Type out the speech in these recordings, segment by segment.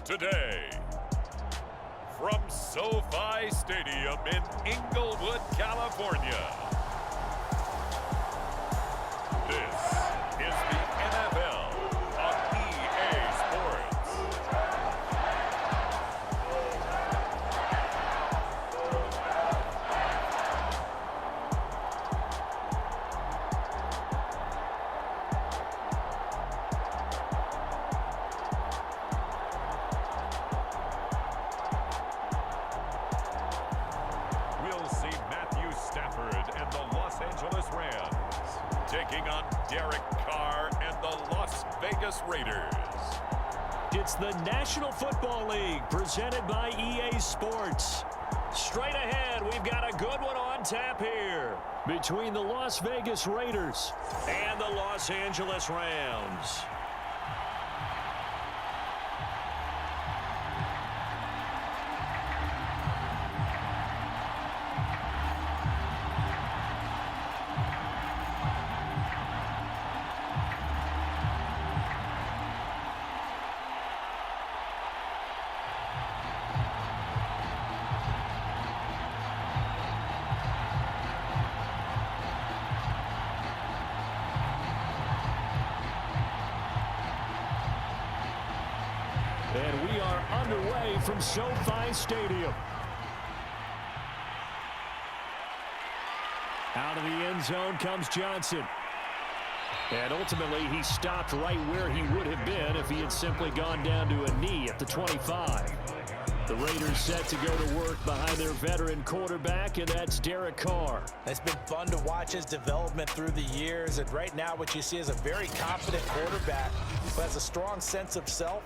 today. From SoFi Stadium in Inglewood, California, this is the NFL on EA Sports. We'll see Matthew Stafford and the Los Angeles Rams taking on Derek Carr and the Las Vegas Raiders. It's the National Football League presented by EA Sports. Straight ahead, we've got a good one on tap here between the Las Vegas Raiders and the Los Angeles Rams. And we are underway from SoFi Stadium. Out of the end zone comes Johnson. And ultimately, he stopped right where he would have been if he had simply gone down to a knee at the 25. The Raiders set to go to work behind their veteran quarterback, and that's Derek Carr. It's been fun to watch his development through the years, and right now what you see is a very confident quarterback who has a strong sense of self,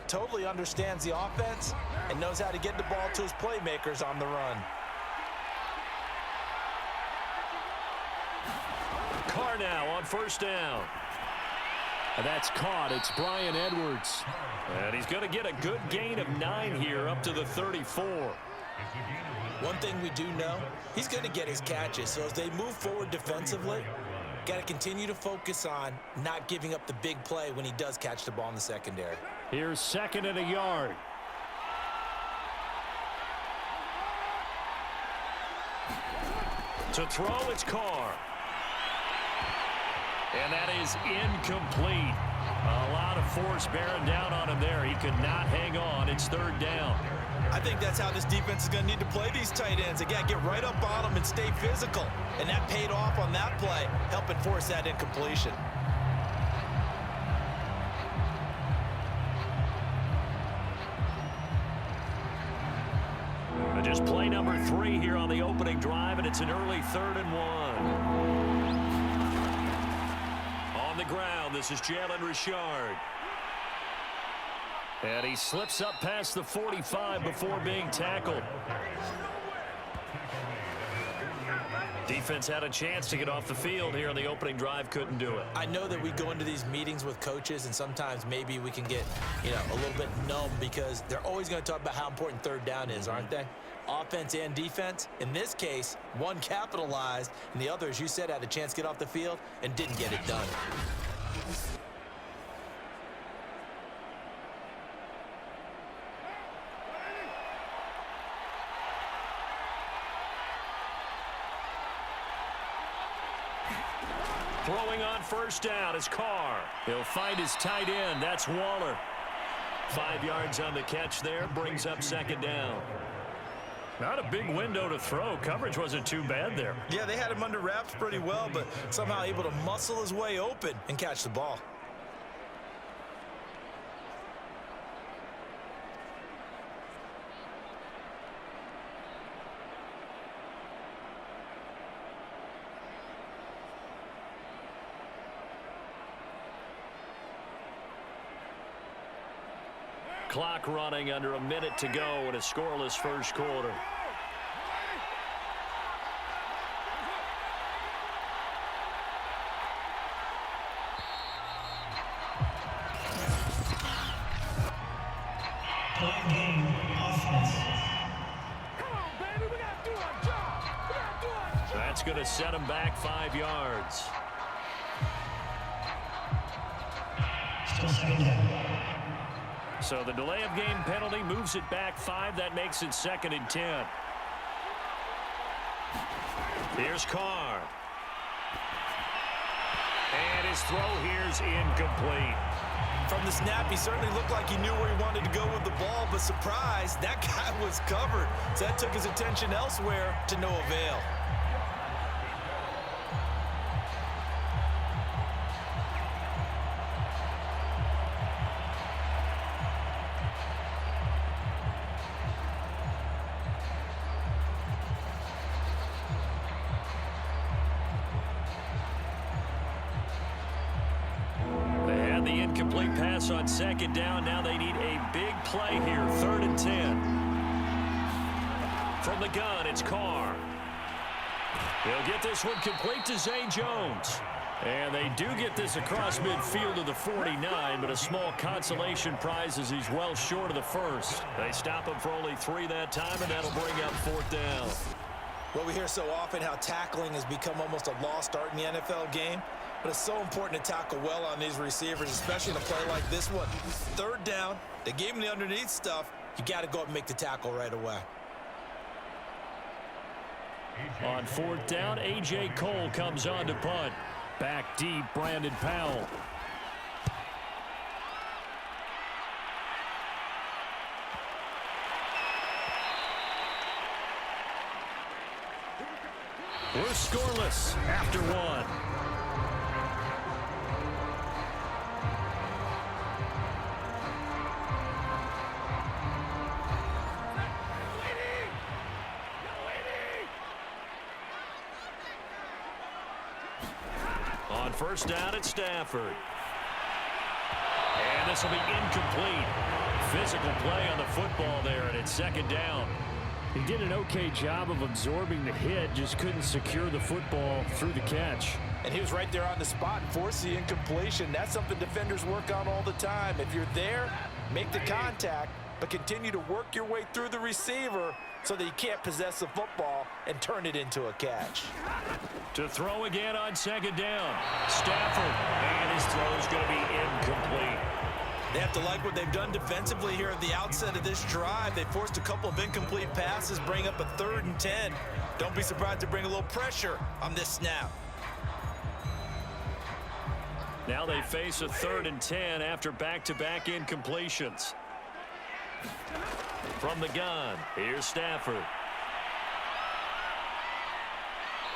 totally understands the offense, and knows how to get the ball to his playmakers on the run. Carr now on first down. And that's caught. It's Bryan Edwards. And he's going to get a good gain of 9 here up to the 34. One thing we do know, he's going to get his catches. So as they move forward defensively, got to continue to focus on not giving up the big play when he does catch the ball in the secondary. Here's 2nd and a yard. To throw, it's Carr. And that is incomplete. A lot of force bearing down on him there. He could not hang on. It's 3rd down. I think that's how this defense is going to need to play these tight ends. Again, get right up on them and stay physical. And that paid off on that play, helping force that incompletion. Just play number 3 here on the opening drive, and it's an early 3rd and 1. On the ground, this is Jalen Richard. And he slips up past the 45 before being tackled. Defense had a chance to get off the field here on the opening drive, couldn't do it. I know that we go into these meetings with coaches, and sometimes maybe we can get, a little bit numb because they're always going to talk about how important 3rd down is, aren't they? Offense and defense. In this case, one capitalized, and the other, as you said, had a chance to get off the field and didn't get it done. Throwing on first down is Carr. He'll find his tight end. That's Waller. 5 yards on the catch there. Brings up 2nd down. Not a big window to throw. Coverage wasn't too bad there. Yeah, they had him under wraps pretty well, but somehow able to muscle his way open and catch the ball. Clock running under a minute to go in a scoreless first quarter. That's going to set him back 5 yards. Still 2nd down. So the delay of game penalty moves it back 5. That makes it 2nd and 10. Here's Carr. And his throw here's incomplete. From the snap, he certainly looked like he knew where he wanted to go with the ball, but surprise, that guy was covered. So that took his attention elsewhere to no avail. Incomplete pass on 2nd down. Now they need a big play here. 3rd and 10. From the gun, it's Carr. He'll get this one complete to Zay Jones. And they do get this across midfield to the 49, but a small consolation prize as he's well short of the first. They stop him for only 3 that time, and that'll bring up 4th down. Well, we hear so often how tackling has become almost a lost art in the NFL game. But it's so important to tackle well on these receivers, especially in a play like this one. 3rd down, they gave him the underneath stuff. You got to go up and make the tackle right away. On 4th down, A.J. Cole comes on to punt. Back deep, Brandon Powell. We're scoreless after 1. On 1st down, it's Stafford. And this will be incomplete. Physical play on the football there, and it's 2nd down. He did an okay job of absorbing the hit, just couldn't secure the football through the catch. And he was right there on the spot and forced the incompletion. That's something defenders work on all the time. If you're there, make the contact, but continue to work your way through the receiver so that you can't possess the football and turn it into a catch. To throw again on 2nd down. Stafford, and his throw is going to be incomplete. They have to like what they've done defensively here at the outset of this drive. They forced a couple of incomplete passes, bring up a 3rd and 10. Don't be surprised to bring a little pressure on this snap. Now they face a 3rd and 10 after back-to-back incompletions. From the gun, here's Stafford.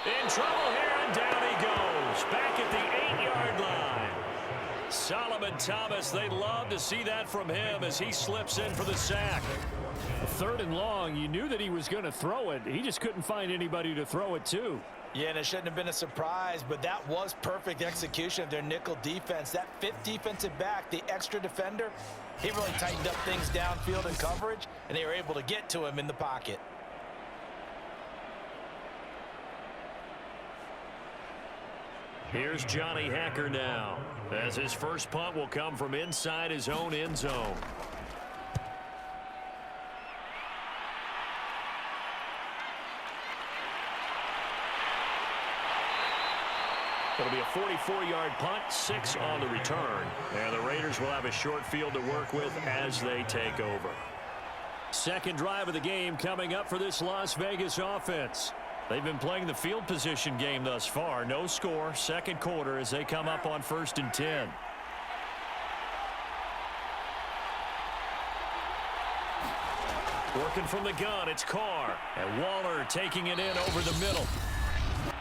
In trouble here, and down he goes. Back at the 8-yard line. Solomon Thomas, they love to see that from him as he slips in for the sack. 3rd and long, you knew that he was going to throw it. He just couldn't find anybody to throw it to. Yeah, and it shouldn't have been a surprise, but that was perfect execution of their nickel defense. That 5th defensive back, the extra defender, he really tightened up things downfield in coverage, and they were able to get to him in the pocket. Here's Johnny Hacker now, as his first punt will come from inside his own end zone. It'll be a 44-yard punt, 6 on the return. And the Raiders will have a short field to work with as they take over. Second drive of the game coming up for this Las Vegas offense. They've been playing the field position game thus far. No score, 2nd quarter as they come up on 1st and 10. Working from the gun, it's Carr. And Waller taking it in over the middle.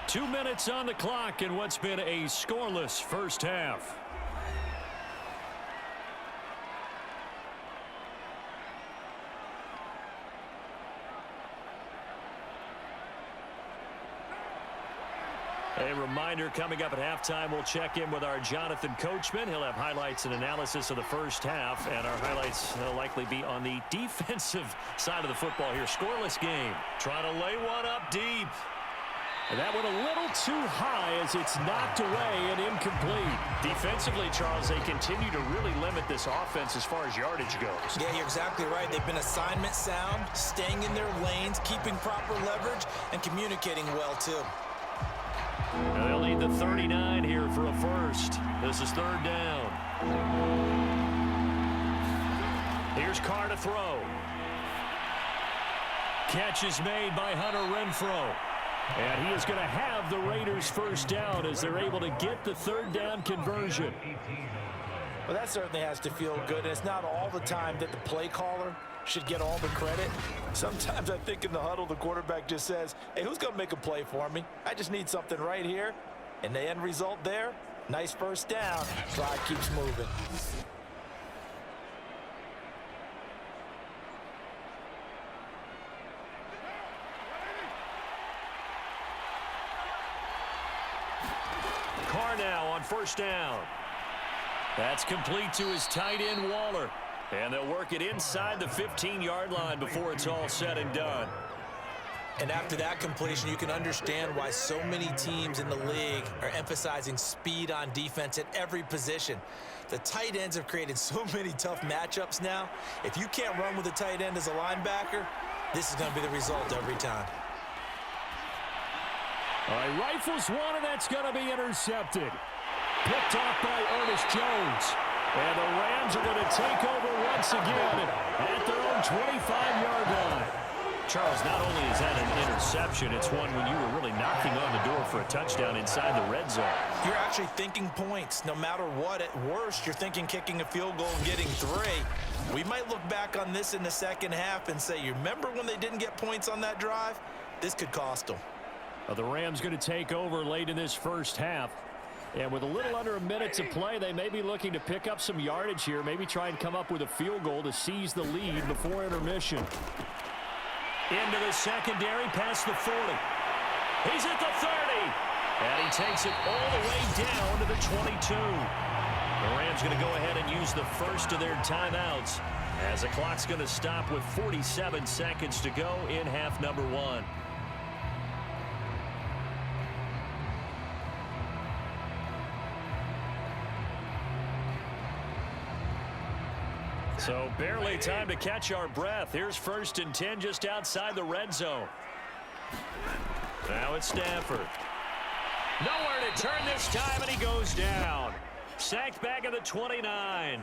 2 minutes on the clock in what's been a scoreless first half. A reminder, coming up at halftime, we'll check in with our Jonathan Coachman. He'll have highlights and analysis of the first half, and our highlights will likely be on the defensive side of the football here. Scoreless game. Trying to lay one up deep. And that went a little too high as it's knocked away and incomplete. Defensively, Charles, they continue to really limit this offense as far as yardage goes. Yeah, you're exactly right. They've been assignment sound, staying in their lanes, keeping proper leverage, and communicating well, too. And they'll need the 39 here for a first. This is 3rd down. Here's Carr to throw. Catch is made by Hunter Renfrow. And he is going to have the Raiders first down as they're able to get the third down conversion. Well, that certainly has to feel good. And it's not all the time that the play caller should get all the credit. Sometimes I think in the huddle, the quarterback just says, hey, who's going to make a play for me? I just need something right here. And the end result there, nice first down. Drive keeps moving. Carr now on first down. That's complete to his tight end, Waller. And they'll work it inside the 15-yard line before it's all said and done. And after that completion, you can understand why so many teams in the league are emphasizing speed on defense at every position. The tight ends have created so many tough matchups now. If you can't run with a tight end as a linebacker, this is going to be the result every time. All right, rifles one, and that's going to be intercepted. Picked off by Ernest Jones. And the Rams are going to take over once again at their own 25-yard line. Charles, not only is that an interception, it's one when you were really knocking on the door for a touchdown inside the red zone. You're actually thinking points. No matter what, at worst, you're thinking kicking a field goal and getting 3. We might look back on this in the second half and say, you remember when they didn't get points on that drive? This could cost them. The Rams going to take over late in this first half. And with a little under a minute to play, they may be looking to pick up some yardage here, maybe try and come up with a field goal to seize the lead before intermission. Into the secondary, past the 40. He's at the 30. And he takes it all the way down to the 22. The Rams going to go ahead and use the first of their timeouts as the clock's going to stop with 47 seconds to go in half number 1. So barely time to catch our breath. Here's 1st and 10 just outside the red zone. Now it's Stafford. Nowhere to turn this time, and he goes down. Sacked back at the 29.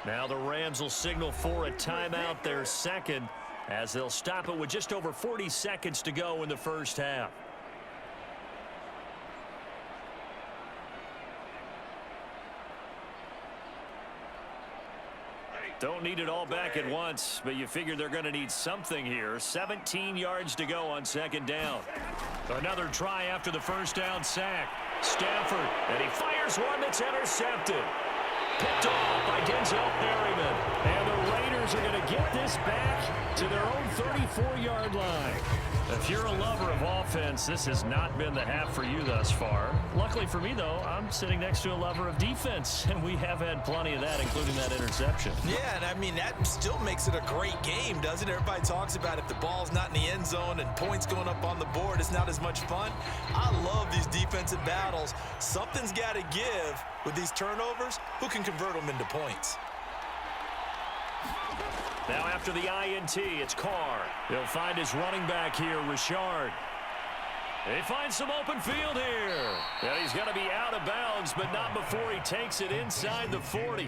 Now the Rams will signal for a timeout, their second, as they'll stop it with just over 40 seconds to go in the first half. Don't need it all back at once, but you figure they're going to need something here. 17 yards to go on second down. Another try after the first down sack. Stafford, and he fires one that's intercepted. Picked off by Denzel Perryman. And the Raiders are going to get this back to their own 34-yard line. If you're a lover of offense, this has not been the half for you thus far. Luckily for me, though, I'm sitting next to a lover of defense, and we have had plenty of that, including that interception. Yeah, and I mean, that still makes it a great game, doesn't it? Everybody talks about if the ball's not in the end zone and points going up on the board, it's not as much fun. I love these defensive battles. Something's got to give with these turnovers. Who can convert them into points? Now after the INT, it's Carr. He'll find his running back here, Richard. He finds some open field here. And he's going to be out of bounds, but not before he takes it inside the 40.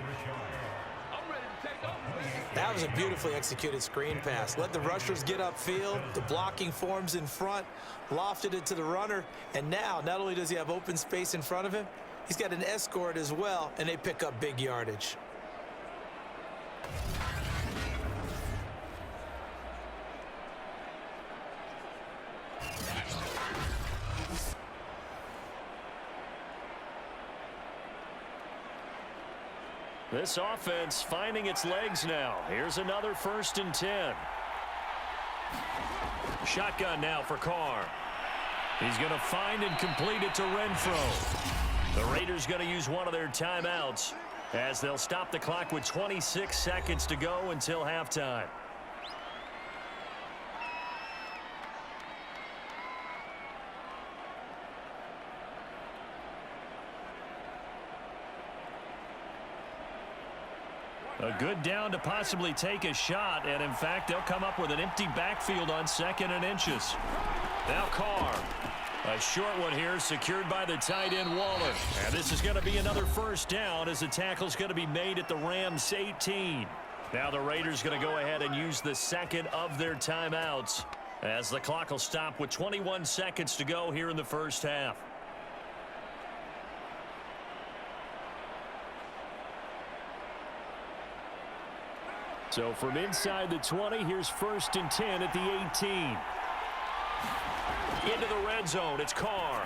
That was a beautifully executed screen pass. Let the rushers get upfield. The blocking forms in front. Lofted it to the runner. And now, not only does he have open space in front of him, he's got an escort as well, and they pick up big yardage. This offense finding its legs now. Here's another 1st and 10. Shotgun now for Carr. He's going to find and complete it to Renfrow. The Raiders going to use one of their timeouts as they'll stop the clock with 26 seconds to go until halftime. A good down to possibly take a shot, and in fact, they'll come up with an empty backfield on 2nd and inches. Now Carr. A short one here, secured by the tight end Waller. And this is going to be another first down as the tackle's going to be made at the Rams' 18. Now the Raiders going to go ahead and use the second of their timeouts as the clock will stop with 21 seconds to go here in the first half. So from inside the 20, here's 1st and 10 at the 18. Into the red zone, it's Carr.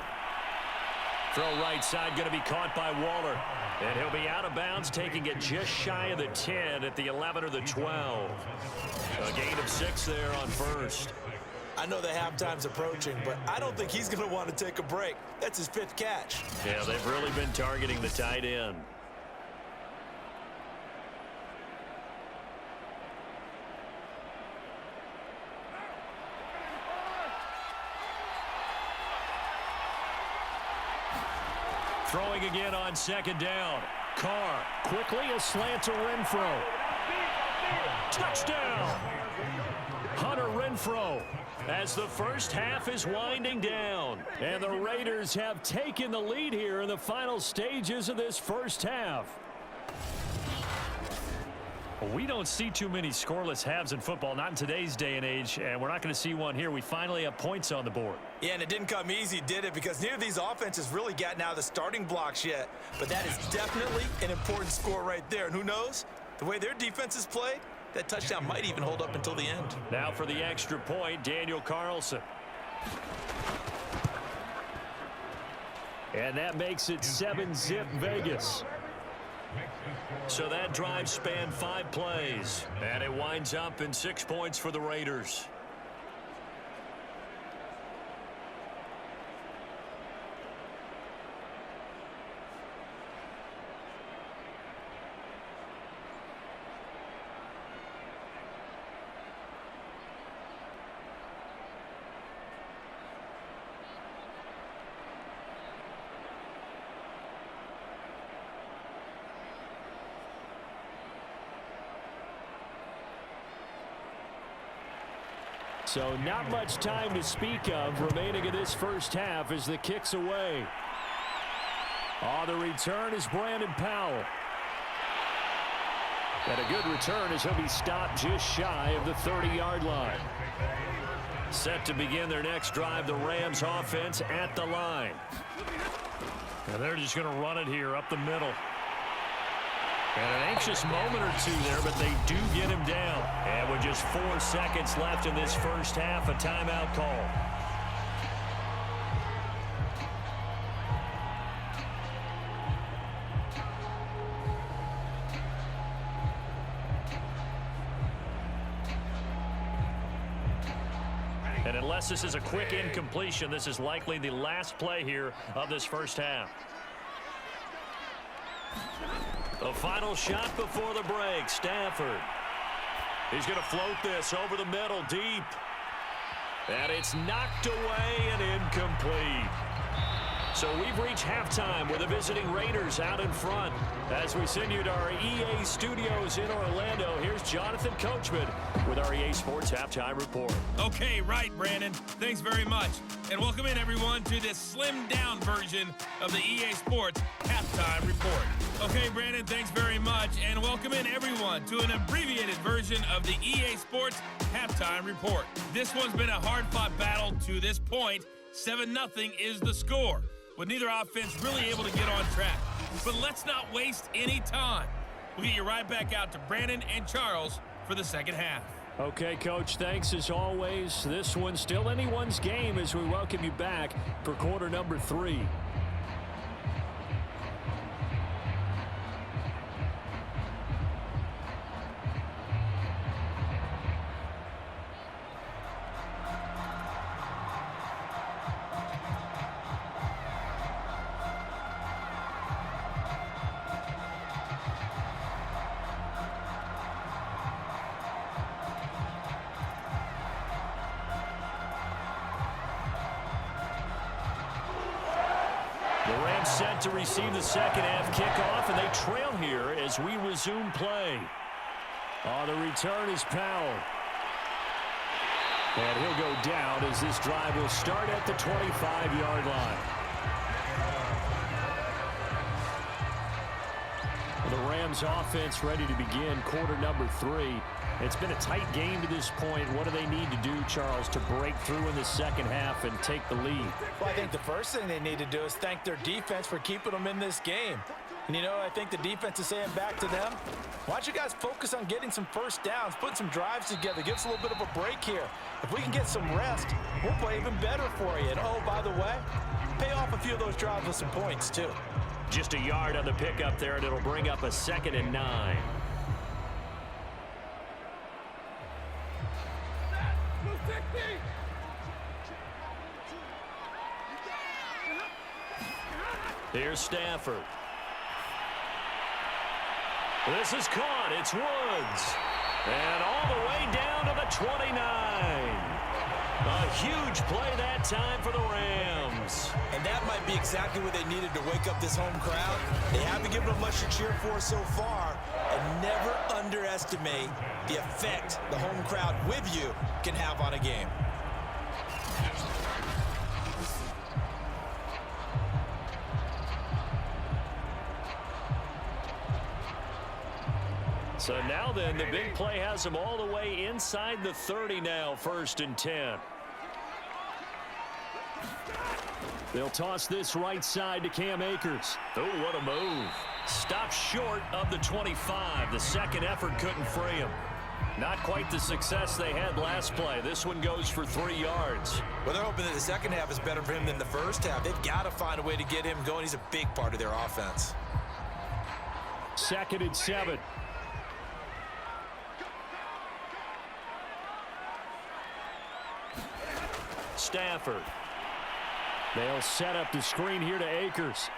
Throw right side going to be caught by Waller. And he'll be out of bounds, taking it just shy of the 10 at the 11 or the 12. A gain of 6 there on first. I know the halftime's approaching, but I don't think he's going to want to take a break. That's his 5th catch. Yeah, they've really been targeting the tight end. Throwing again on 2nd down. Carr quickly a slant to Renfro. Touchdown! Hunter Renfro as the first half is winding down. And the Raiders have taken the lead here in the final stages of this first half. Well, we don't see too many scoreless halves in football, not in today's day and age, and we're not going to see one here. We finally have points on the board. Yeah, and it didn't come easy, did it? Because neither of these offenses really gotten out of the starting blocks yet. But that is definitely an important score right there. And who knows? The way their defenses played, that touchdown might even hold up until the end. Now for the extra point, Daniel Carlson. And that makes it 7-zip Vegas. So that drive spanned 5 plays. And it winds up in 6 points for the Raiders. So not much time to speak of remaining in this first half as the kick's away. The return is Brandon Powell. And a good return as he'll be stopped just shy of the 30-yard line. Set to begin their next drive, the Rams offense at the line. And they're just going to run it here up the middle. And an anxious moment or two there, but they do get him down. And with just 4 seconds left in this first half, a timeout call. And unless this is a quick incompletion, this is likely the last play here of this first half. The final shot before the break, Stafford. He's going to float this over the middle, deep. And it's knocked away and incomplete. So we've reached halftime with the visiting Raiders out in front. As we send you to our EA studios in Orlando, here's Jonathan Coachman with our EA Sports Halftime Report. Okay, right, Brandon. Thanks very much. And welcome in, everyone, to this slimmed-down version of the EA Sports Halftime Report. Okay, Brandon, thanks very much. And welcome in, everyone, to an abbreviated version of the EA Sports Halftime Report. This one's been a hard-fought battle to this point. 7-0 is the score, with neither offense really able to get on track. But let's not waste any time. We'll get you right back out to Brandon and Charles for the second half. Okay, Coach, thanks as always. This one's still anyone's game as we welcome you back for quarter number 3. Set to receive the second half kickoff, and they trail here as we resume play. The return is Powell. And he'll go down as this drive will start at the 25-yard line. The Rams offense ready to begin quarter number 3. It's been a tight game to this point. What do they need to do, Charles, to break through in the second half and take the lead? Well, I think the first thing they need to do is thank their defense for keeping them in this game. And, you know, I think the defense is saying back to them, why don't you guys focus on getting some first downs, put some drives together, give us a little bit of a break here. If we can get some rest, we'll play even better for you. And, oh, by the way, pay off a few of those drives with some points, too. Just a yard on the pickup there, and it'll bring up a 2nd and 9. Here's Stafford. This is caught. It's Woods. And all the way down to the 29. A huge play that time for the Rams. And that might be exactly what they needed to wake up this home crowd. They haven't given them much to cheer for so far. And never underestimate the effect the home crowd with you can have on a game. So now then, the big play has them all the way inside the 30 now, 1st and 10. They'll toss this right side to Cam Akers. Oh, what a move. Stopped short of the 25. The second effort couldn't free him. Not quite the success they had last play. This one goes for 3 yards. Well, they're hoping that the second half is better for him than the first half. They've got to find a way to get him going. He's a big part of their offense. 2nd and 7. Stafford. They'll set up the screen here to Akers.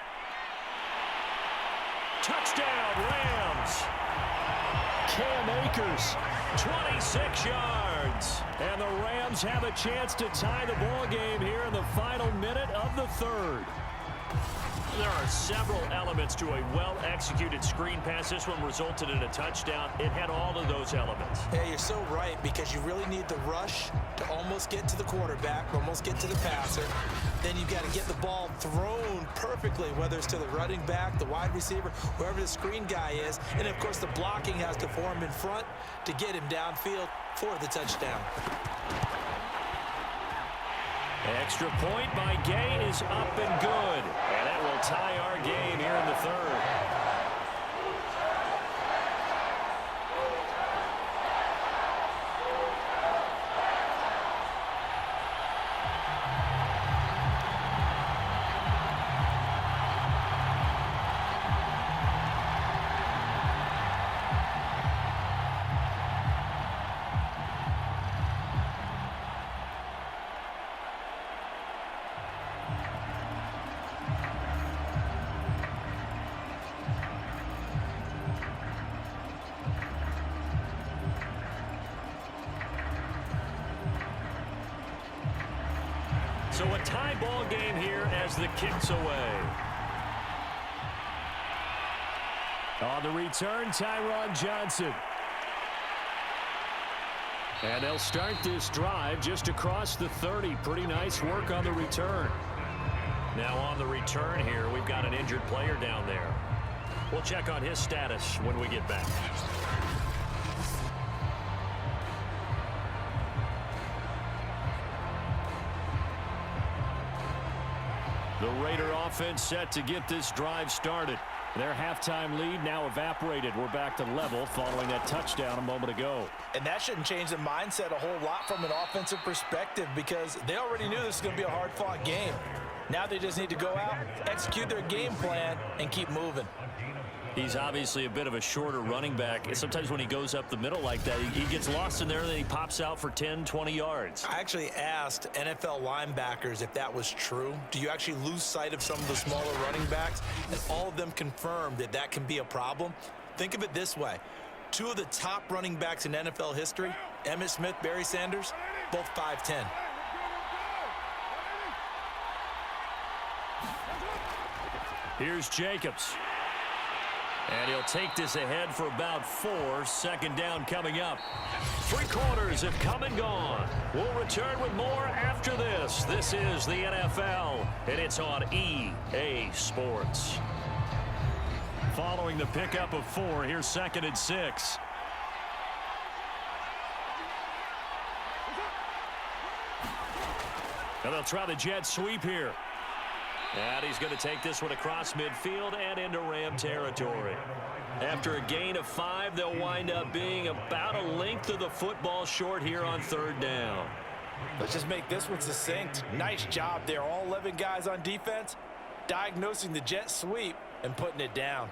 Touchdown, Rams. Cam Akers, 26 yards. And the Rams have a chance to tie the ball game here in the final minute of the 3rd. There are several elements to a well-executed screen pass. This one resulted in a touchdown. It had all of those elements. Yeah, you're so right, because you really need the rush to almost get to the quarterback, almost get to the passer. Then you've got to get the ball thrown perfectly, whether it's to the running back, the wide receiver, wherever the screen guy is. And, of course, the blocking has to form in front to get him downfield for the touchdown. Extra point by Gay is up and good. And that will tie our game here in the 3rd. So a tie ball game here as the kick's away. On the return, Tyron Johnson. And they'll start this drive just across the 30. Pretty nice work on the return. Now on the return here, we've got an injured player down there. We'll check on his status when we get back. The Raider offense set to get this drive started. Their halftime lead now evaporated. We're back to level following that touchdown a moment ago. And that shouldn't change the mindset a whole lot from an offensive perspective, because they already knew this was going to be a hard-fought game. Now they just need to go out, execute their game plan, and keep moving. He's obviously a bit of a shorter running back. Sometimes when he goes up the middle like that, he gets lost in there, and then he pops out for 10, 20 yards. I actually asked NFL linebackers if that was true. Do you actually lose sight of some of the smaller running backs? And all of them confirmed that that can be a problem. Think of it this way. 2 of the top running backs in NFL history, Emmitt Smith, Barry Sanders, both 5'10". Here's Jacobs. And he'll take this ahead for about 4. 2nd down coming up. 3 quarters have come and gone. We'll return with more after this. This is the NFL, and it's on EA Sports. following the pickup of 4. Here's 2nd and 6. And they'll try the jet sweep here. And he's going to take this one across midfield and into Ram territory. After a gain of 5, they'll wind up being about a length of the football short here on 3rd down. Let's just make this one succinct. Nice job there. All 11 guys on defense, diagnosing the jet sweep and putting it down.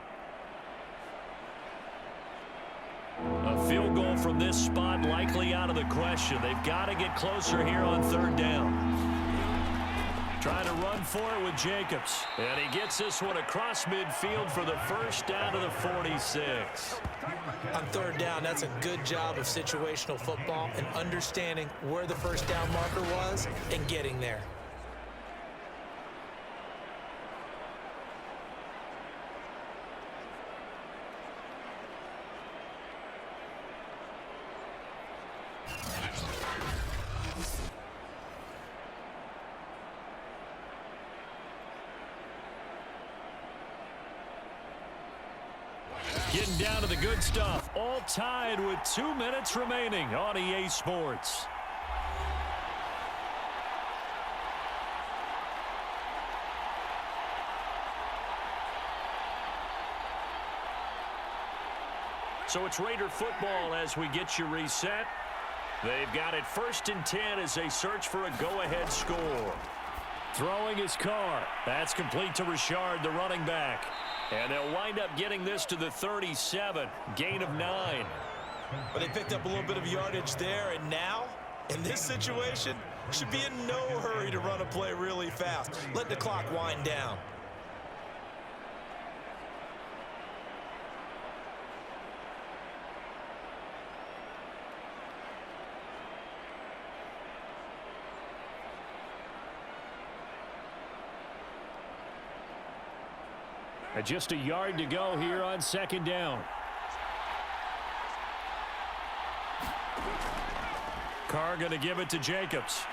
A field goal from this spot likely out of the question. They've got to get closer here on 3rd down. Trying to run for it with Jacobs. And he gets this one across midfield for the first down to the 46. On 3rd down, that's a good job of situational football and understanding where the first down marker was and getting there. Getting down to the good stuff. All tied with 2 minutes remaining on EA Sports. So it's Raider football as we get you reset. They've got it 1st and 10 as they search for a go-ahead score. Throwing his Carr. That's complete to Richard, the running back. And they'll wind up getting this to the 37. Gain of 9. But they picked up a little bit of yardage there, and now, in this situation, should be in no hurry to run a play really fast. Let the clock wind down. Just a yard to go here on 2nd down. Carr going to give it to Jacobs.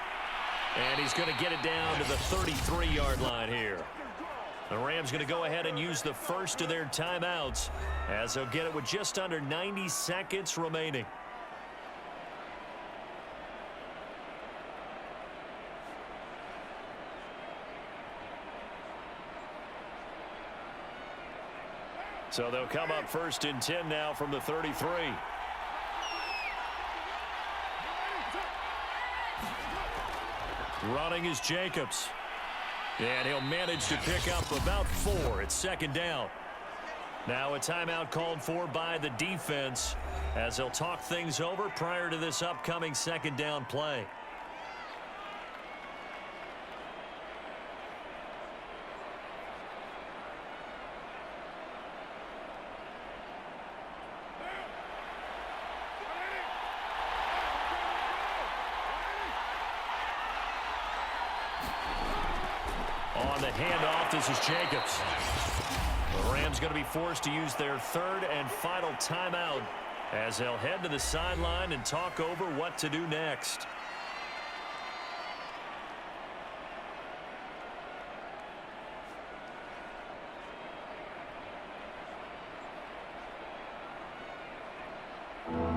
And he's going to get it down to the 33-yard line here. The Rams going to go ahead and use the first of their timeouts as they'll get it with just under 90 seconds remaining. So they'll come up 1st and 10 now from the 33. Running is Jacobs. And he'll manage to pick up about 4. It's 2nd down. Now a timeout called for by the defense as they'll talk things over prior to this upcoming 2nd down play. On the handoff, this is Jacobs. The Rams going to be forced to use their 3rd and final timeout as they'll head to the sideline and talk over what to do next.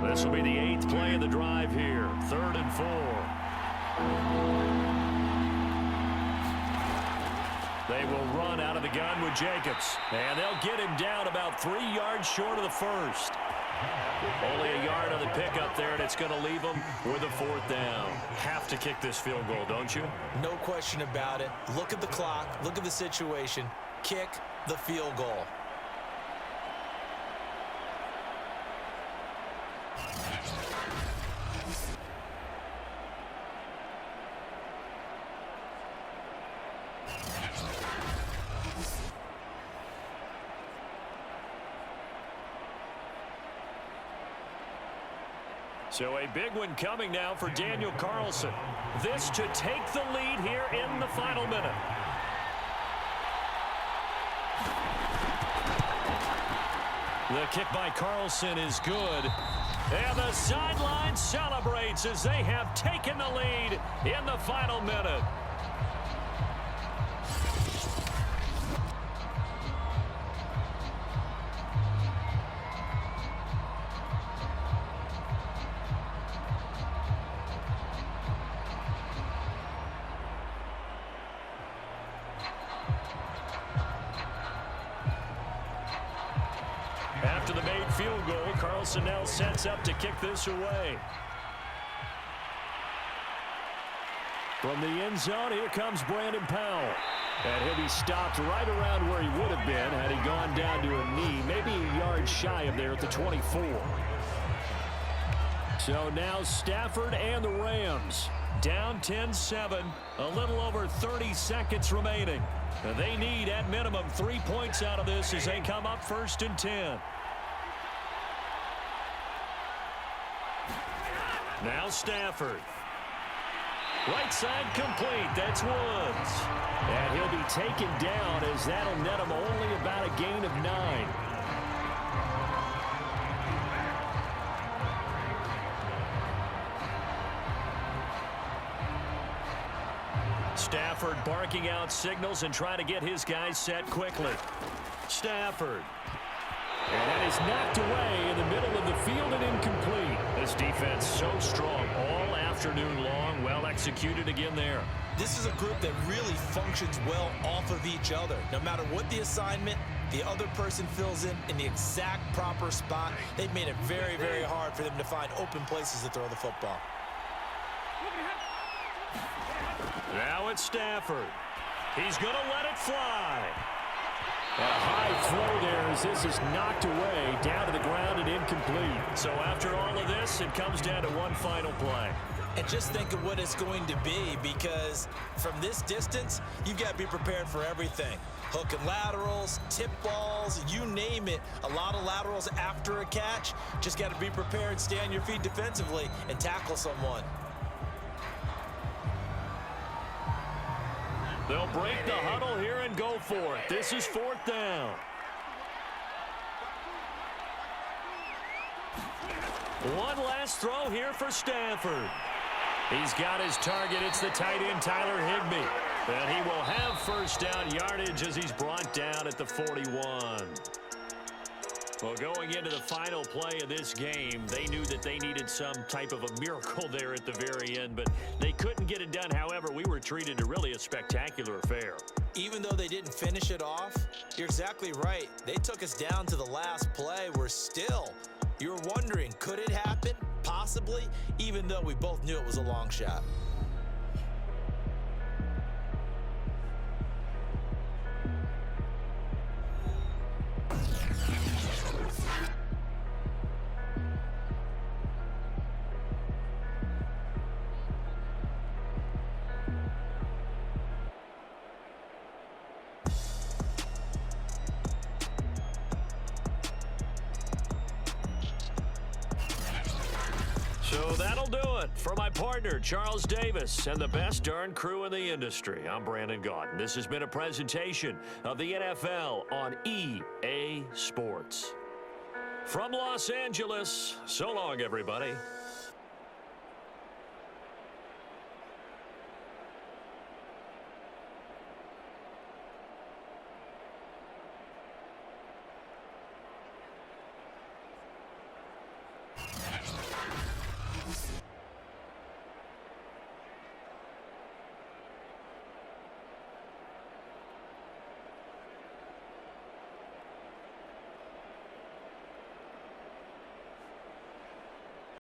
This will be the 8th play of the drive here. 3rd and 4. They will run out of the gun with Jacobs. And they'll get him down about 3 yards short of the first. Only a yard on the pickup there, and it's going to leave them with a 4th down. Have to kick this field goal, don't you? No question about it. Look at the clock. Look at the situation. Kick the field goal. So a big one coming now for Daniel Carlson. This to take the lead here in the final minute. The kick by Carlson is good. And the sideline celebrates as they have taken the lead in the final minute. game-winning field goal. Carlson now sets up to kick this away. From the end zone, here comes Brandon Powell. And he'll be stopped right around where he would have been had he gone down to a knee, maybe a yard shy of there at the 24. So now Stafford and the Rams down 10-7, a little over 30 seconds remaining. And they need, at minimum, 3 points out of this as they come up 1st and 10. Now Stafford. Right side complete. That's Woods. And he'll be taken down as that'll net him only about a gain of 9. Stafford barking out signals and trying to get his guys set quickly. Stafford. And that is knocked away in the middle of the field and incomplete. This defense so strong all afternoon long. Well executed again there. This is a group that really functions well off of each other. No matter what the assignment, the other person fills in the exact proper spot. They've made it very, very hard for them to find open places to throw the football. Now it's Stafford. He's going to let it fly. And a high throw there as this is knocked away down to the ground and incomplete. So after all of this, it comes down to one final play. And just think of what it's going to be, because from this distance, you've got to be prepared for everything. Hook and laterals, tip balls, you name it. A lot of laterals after a catch. Just got to be prepared, stay on your feet defensively, and tackle someone. They'll break the huddle here and go for it. This is 4th down. One last throw here for Stafford. He's got his target. It's the tight end, Tyler Higbee. And he will have 1st down yardage as he's brought down at the 41. Well, going into the final play of this game, they knew that they needed some type of a miracle there at the very end, but they couldn't get it done. However, we were treated to really a spectacular affair. Even though they didn't finish it off, you're exactly right. They took us down to the last play. We're still, you were wondering, could it happen? Possibly, even though we both knew it was a long shot. So that'll do it for my partner, Charles Davis, and the best darn crew in the industry. I'm Brandon Gaudin. This has been a presentation of the NFL on EA Sports. From Los Angeles, so long, everybody.